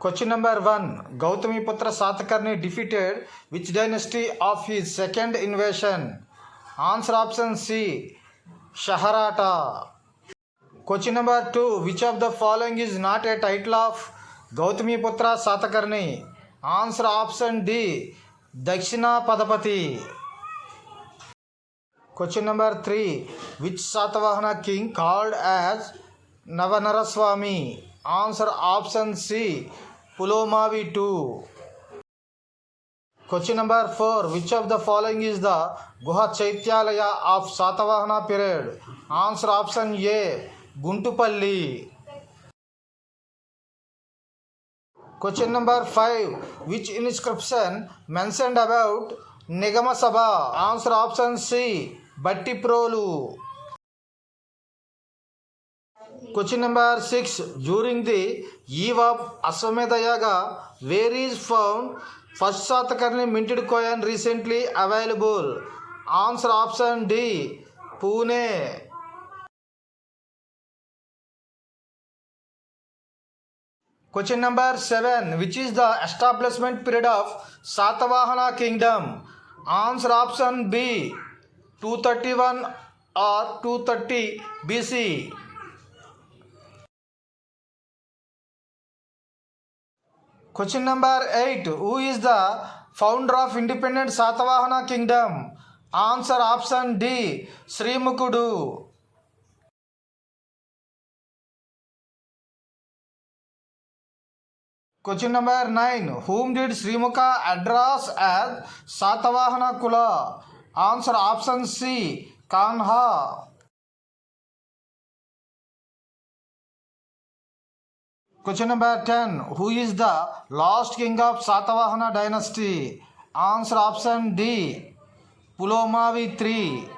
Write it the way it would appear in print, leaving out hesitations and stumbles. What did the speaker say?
Question number 1. Gautamiputra Satakarni defeated which dynasty of his second invasion? Answer option C. Shaharata. Question number 2. Which of the following is not a title of Gautamiputra Satakarni? Answer option D. Dakshina Padapati. Question number 3. Which Satavahana king called as Navanaraswamy? Answer option C. Pulomavi II. Question number 4. Which of the following is the Guha Chaityalaya of Satavahana period? Answer option A. Guntupalli. Question number 5. Which inscription mentioned about Nigama Sabha? Answer option C. Battiprolu. Question number 6. During the eve of Ashwamedha Yaga, where is found first Satakarni minted coin recently available? Answer option D. Pune. Question number 7. Which is the establishment period of Satavahana kingdom? Answer option B. 231 or 230 BC. Question number 8. Who is the founder of independent Satavahana kingdom? Answer option D. Srimukudu. Question number 9. Whom did Srimukha address as Satavahana Kula? Answer option C. Kanha. Question number 10. Who is the last king of Satavahana dynasty? Answer option D. Pulomavi III.